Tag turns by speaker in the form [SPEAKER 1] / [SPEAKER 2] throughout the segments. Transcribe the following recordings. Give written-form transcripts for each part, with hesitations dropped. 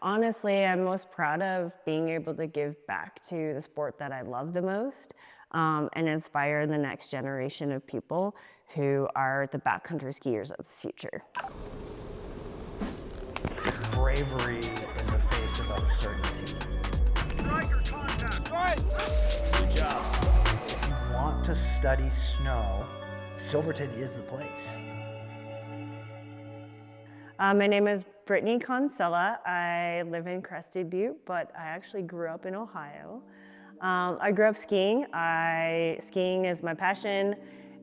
[SPEAKER 1] Honestly, I'm most proud of being able to give back to the sport that I love the most, and inspire the next generation of people who are the backcountry skiers of the future.
[SPEAKER 2] Bravery in the face of uncertainty.
[SPEAKER 3] Striker contact. Right.
[SPEAKER 2] Good job. If you want to study snow, Silverton is the place.
[SPEAKER 1] My name is Brittany. I live in Crested Butte, but I actually grew up in Ohio. I grew up skiing. Skiing is my passion.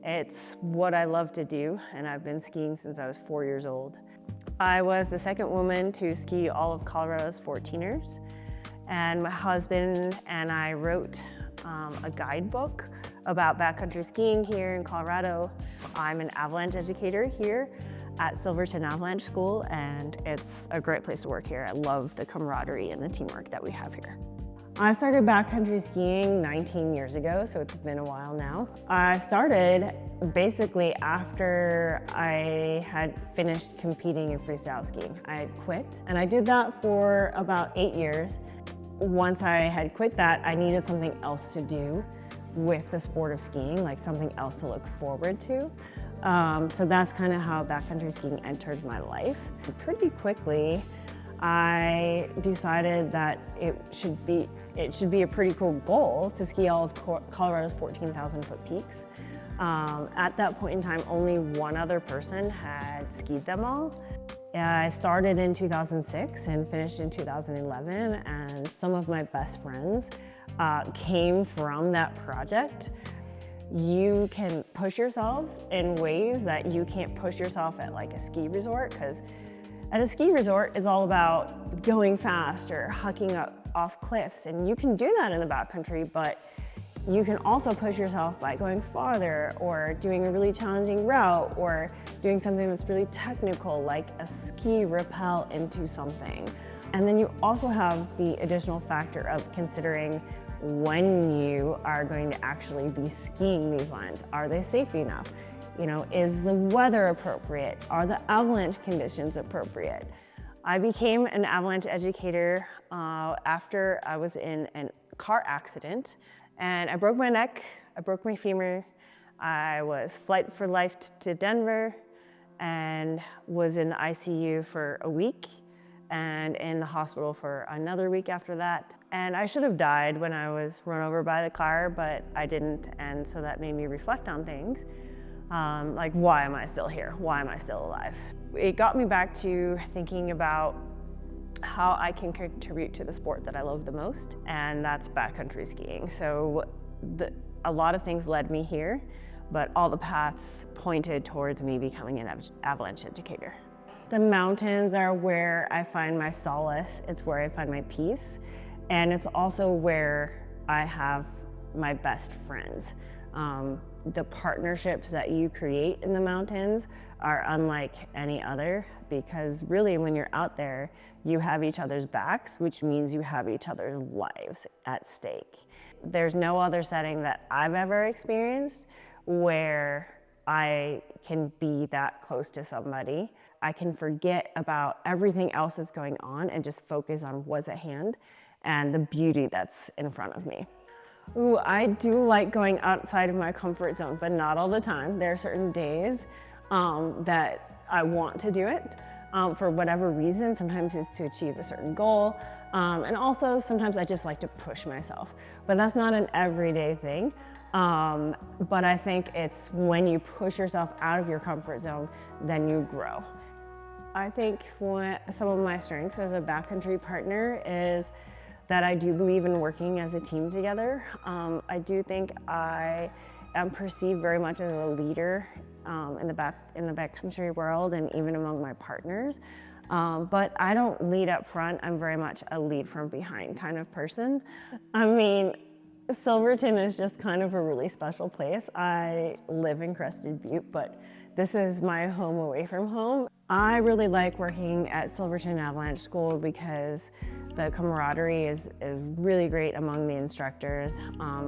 [SPEAKER 1] It's what I love to do, and I've been skiing since I was 4 years old. I was the second woman to ski all of Colorado's 14ers, and my husband and I wrote a guidebook about backcountry skiing here in Colorado. I'm an avalanche educator here at Silverton Avalanche School, and it's a great place to work here. I love the camaraderie and the teamwork that we have here. I started backcountry skiing 19 years ago, so it's been a while now. I started basically after I had finished competing in freestyle skiing. I had quit, and I did that for about 8 years. Once I had quit that, I needed something else to do with the sport of skiing, like something else to look forward to. So that's kind of how backcountry skiing entered my life. Pretty quickly, I decided that it should be a pretty cool goal to ski all of Colorado's 14,000 foot peaks. At that point in time, only one other person had skied them all. I started in 2006 and finished in 2011, and some of my best friends came from that project. You can push yourself in ways that you can't push yourself at like a ski resort, because at a ski resort, it's all about going fast or hucking up off cliffs, and you can do that in the backcountry, but you can also push yourself by going farther or doing a really challenging route or doing something that's really technical, like a ski rappel into something. And then you also have the additional factor of considering when you are going to actually be skiing these lines. Are they safe enough? You know, is the weather appropriate? Are the avalanche conditions appropriate? I became an avalanche educator after I was in a car accident, and I broke my neck, I broke my femur. I was flight for life to Denver and was in the ICU for a week and in the hospital for another week after that. And I should have died when I was run over by the car, but I didn't, and so that made me reflect on things. Like, why am I still here? Why am I still alive? It got me back to thinking about how I can contribute to the sport that I love the most, and that's backcountry skiing. So a lot of things led me here, but all the paths pointed towards me becoming an avalanche educator. The mountains are where I find my solace. It's where I find my peace, and it's also where I have my best friends. The partnerships that you create in the mountains are unlike any other, because really when you're out there, you have each other's backs, which means you have each other's lives at stake. There's no other setting that I've ever experienced where I can be that close to somebody. I can forget about everything else that's going on and just focus on what's at hand and the beauty that's in front of me. Ooh, I do like going outside of my comfort zone, but not all the time. There are certain days that I want to do it for whatever reason. Sometimes it's to achieve a certain goal. And also sometimes I just like to push myself, but that's not an everyday thing. But I think it's when you push yourself out of your comfort zone, then you grow. I think some of my strengths as a backcountry partner is that I do believe in working as a team together. I do think I am perceived very much as a leader in the backcountry world and even among my partners. But I don't lead up front. I'm very much a lead from behind kind of person. I mean, Silverton is just kind of a really special place. I live in Crested Butte, but this is my home away from home. I really like working at Silverton Avalanche School because the camaraderie is really great among the instructors.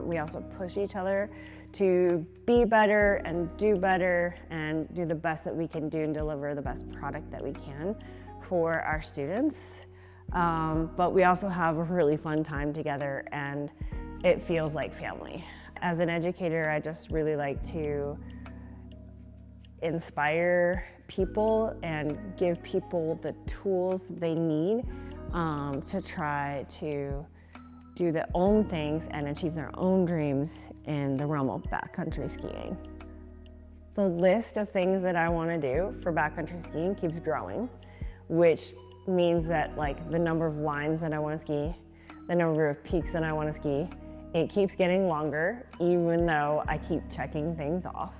[SPEAKER 1] We also push each other to be better and do the best that we can do and deliver the best product that we can for our students. But we also have a really fun time together, and it feels like family. As an educator, I just really like to inspire people and give people the tools they need to try to do their own things and achieve their own dreams in the realm of backcountry skiing. The list of things that I want to do for backcountry skiing keeps growing, which means that like the number of lines that I want to ski, the number of peaks that I want to ski, it keeps getting longer, even though I keep checking things off.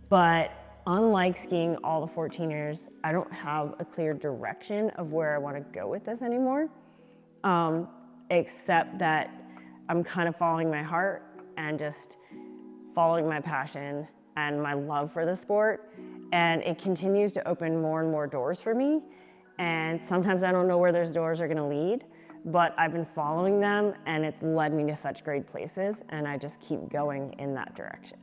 [SPEAKER 1] But unlike skiing all the 14ers, I don't have a clear direction of where I want to go with this anymore, except that I'm kind of following my heart and just following my passion and my love for the sport. And it continues to open more and more doors for me. And sometimes I don't know where those doors are gonna lead, but I've been following them and it's led me to such great places, and I just keep going in that direction.